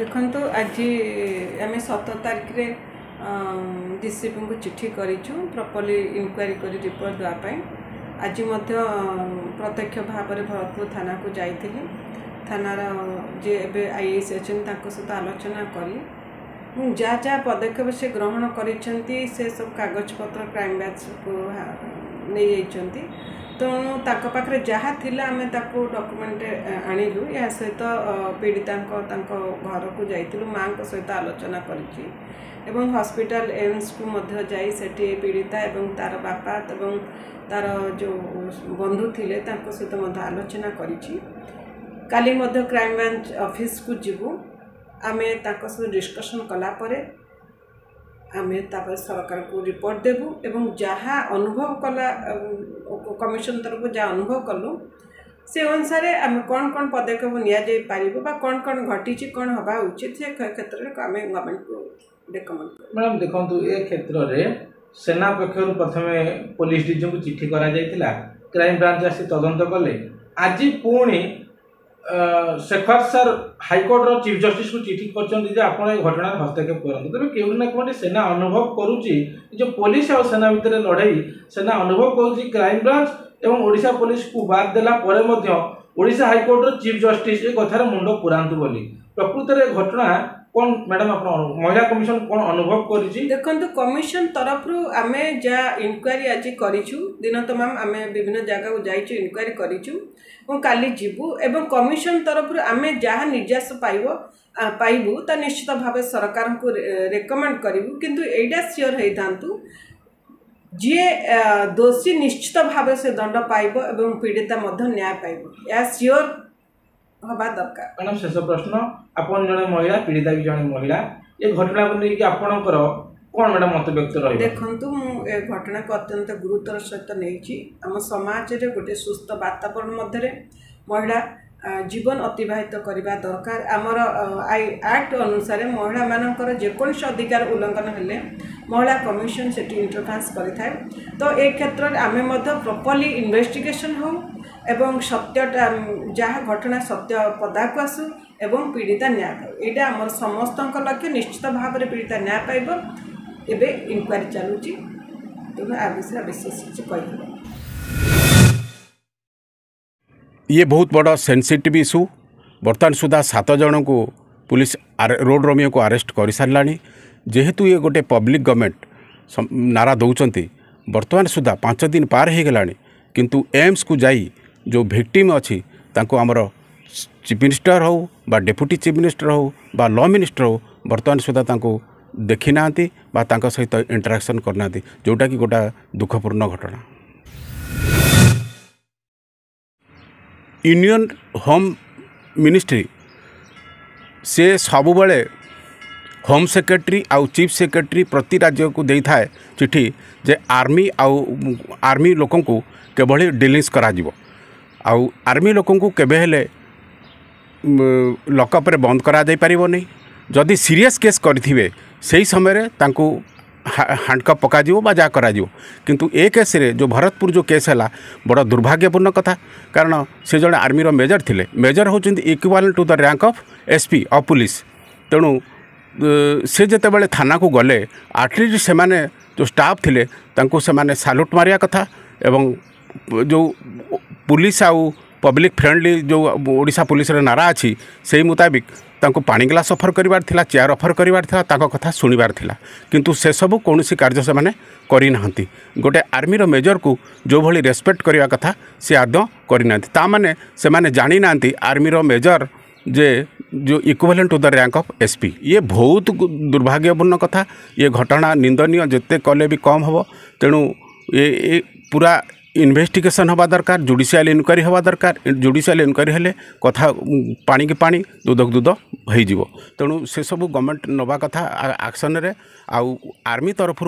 देखो आज आम 17 तारिख रे डीसीपी को चिट्ठी करूँ प्रॉपर्ली इंक्वायरी कर रिपोर्ट देवाई। आज प्रत्यक्ष भाव में भरतपुर थाना को जाइली। थानार जे एबे आईएएस अच्छा सहित आलोचना करी जहाँ जहाँ पदक्षेप से ग्रहण कर सब कागज पत्र क्राइम ब्रांच को नहीं जाती। तेणु पाखे जहाँ थिला आमे ताको डॉक्यूमेंट आणिलु। या सहित पीड़िता घर को जाइलु माँ सहित आलोचना करी एवं हॉस्पिटल एम्स को मध्य जाई सेठी पीड़िता एवं तार बापा एवं तार जो बंधु थिले तांको सहित मध्य आलोचना करी। काली मध्य क्राइम ब्रांच ऑफिस को जीवु आमे तांको सहित डिस्कशन कला परे आमे तापर सरकार को रिपोर्ट देबू एवं जहाँ अनुभव कला कमिशन तरफ जहाँ अनुभव कलु से अनुसार आम कौन कौन पदक्षेप नि कौन कौन घटी कौन हवा उचित से क्षेत्र में आम गवर्नमेंट को रिकमेंड। मैडम देखो ये क्षेत्र में सेना पक्षर प्रथम पुलिस डीजी को चिट्ठी करा जायतिला, क्राइम ब्रांच आसी तदंत कले। आज पुणी Shekhar sir high court chief justice को चिट्ठी कर घटना हस्तक्षेप करूँ। तेज कौटी ना कौटी सेना अनुभव करुच्ची जो पुलिस और सेना भितर लड़ाई सेना अनुभव करुच्ची क्राइम ब्रांच एवं ओडिशा पुलिस को बाद देला परे मध्य ओडिशा हाईकोर्ट चीफ जस्टिस ए कथार मुंड पुरांतु बोली प्रकृत में घटना कौन मैडम आप महिला कमिशन कौन अनुभव करी? देखो कमिशन तरफ आम जहाँ इनक्वारी आज करूँ दिन तमाम आम विभिन्न जगह को जाइए इनक्वारी करूँ काली जीवु एवं कमिशन तरफ आम जहाँ निर्यास पाइबू ता निश्चित भाव सरकार को रेकमेंड करूँ। किंतु एटा सियोर होता जी दोषी निश्चित भाव से दंड पाइब एवं पीड़िता न्याय पाइब या सियोर हवा दरकार। मैडम शेष प्रश्न आपन जने महिला पीड़िता भी जने महिला ये घटना को लेकिन आपनकर कौन मैडम मत व्यक्त रही? देखंतु मु ए घटना को अत्यंत गुरुतर सहित नहीं आम समाज रे गोटे सुस्थ वातावरण मध्य महिला जीवन अतिबाहित करने दरकार। आमर एक्ट अनुसार महिला मानकर जेकोसी अधिकार उल्लंघन हेले महिला कमिशन से इंटरफेरेंस करें। तो ए क्षेत्र में आम प्रॉपर्ली इन्वेस्टिगेशन हो एवं सत्यटा जहाँ घटना सत्य पदा को आसू एवं पीड़िता न्याय पाइब यहाँ आम समस्त लक्ष्य। निश्चित भाव में पीड़िता न्याय पाइब एवं इनक्वारी चलुची तेणु आ विषय विशेष किसी कह। ये बहुत बड़ा सेंसिटिव इशू बर्तमान सुधा 7 जन को पुलिस रोड रोमियो को अरेस्ट कर सारा। जेहेतु ये गोटे पब्लिक गवर्नमेंट नारा दौरान बर्तमान सुधा 5 दिन पार हो गला किंतु एम्स को जाई जो विक्टिम अच्छी आमर चीफ मिनिस्टर हो बा डेप्यूटी चीफ मिनिस्टर हो बा लॉ मिनिस्टर हो बर्तमान सुधा देखी ना सहित इंटराक्शन करना जोटा कि गोटा दुखपूर्ण घटना। यूनियन होम मिनिस्ट्री से सबु बड़े होम सेक्रेटरी आउ चीफ सेक्रेटरी प्रति राज्य को दे था चिट्ठी जे आर्मी लोकों को केवल डिलिंग्स करा आउ आर्मी लोकों को केबे हेले लॉकअप रे बंद करा जाई परिबो नहीं। जदि सीरियस केस करिथिबे सही समय रे तांको हैंडकप पका बा जा करा किंतु ए केस रे जो भरतपुर जो केस है बड़ा दुर्भाग्यपूर्ण कथा। कारण से जड़े आर्मी रो मेजर थिले मेजर होचंदी equivalent to the rank of SP of police. तेणु से जते बड़े थाना को गले एटलिस्ट से माने जो स्टाफ थिले तांको से माने सैल्यूट मारिया कथा एवं जो पुलिस आउ पब्लिक फ्रेंडली जो ओडिशा पुलिस रे नारा अच्छी से मुताबिक तांको पानी ग्लास ऑफर करिवार थिला चेयर ऑफर करिवार थिला ताको कथा सुनिबार थिला किंतु से सब कौनसी कार्य से माने करी नाहंती। गोटे आर्मी रो मेजर को जो भली रेस्पेक्ट करिवा कथा से आदौ करी नाहंती। ता माने से माने जानी नाहंती आर्मी रो मेजर जे जो equivalent to the rank of SP. ये बहुत दुर्भाग्यपूर्ण कथा। ये घटना निंदनीय जिते कले भी कम हम। तेणु ये पूरा इन्वेस्टिगेशन हवा दरकार, जुडिशियल इनक्वारी हवा दरकार। जुडिशियल इनक्वारी हेले कथा पानी की पानी दूध को दूध हो। तेणु से सब गवर्नमेंट नवा कथा एक्शन रे आउ आर्मी तरफ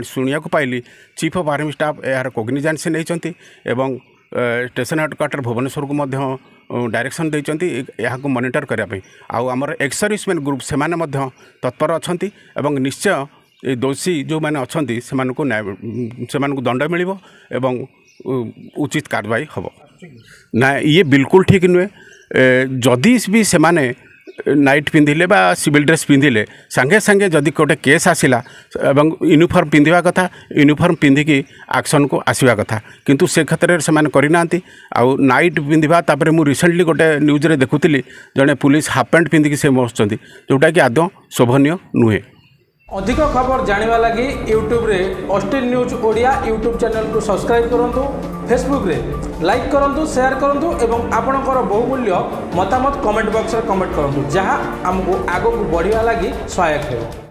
शुणा पाइली चीफ ऑफ आर्मी स्टाफ यार कॉग्निजेंस नहीं एवं स्टेशन हेडक्वार्टर भुवनेश्वर को डायरेक्शन देइचंती यहाँ को मॉनिटर करने। आमर एक्स सर्विसमैन ग्रुप से तत्पर अच्छा एवं निश्चय ये दोषी जो मैंने अच्छा से दंड मिल एवं उचित कार्रवाई हम ना। ये बिल्कुल ठीक नुहे। जदि भी से माने नाइट पिंधिले बा सिविल ड्रेस पिंधिले सांगे सांगे जदि गोटे केस आसिला एवं यूनिफॉर्म पिंधिबा कथा यूनिफॉर्म पिंधिकी एक्शन को आसवा कथा किंतु से क्षेत्र से मैंने करना आउ नाइट पिंधिबा तापर मु रिसेंटली गोटे न्यूज रे देखुली जड़े पुलिस हाफ पैंट पिंधिकी से बसुँच जोटा कि आदौ शोभनीय नुहे। अधिक खबर जानिबा लगी यूट्यूब रे Austin news Odia YouTube channel को सब्सक्राइब करंतु, फेसबुक रे लाइक करंतु, शेयर करंतु एवं आपणकर बहुमूल्य मतामत कमेंट बॉक्स रे कमेंट करंतु जहां हमको आगो बढ़िया लगी सहायक हो।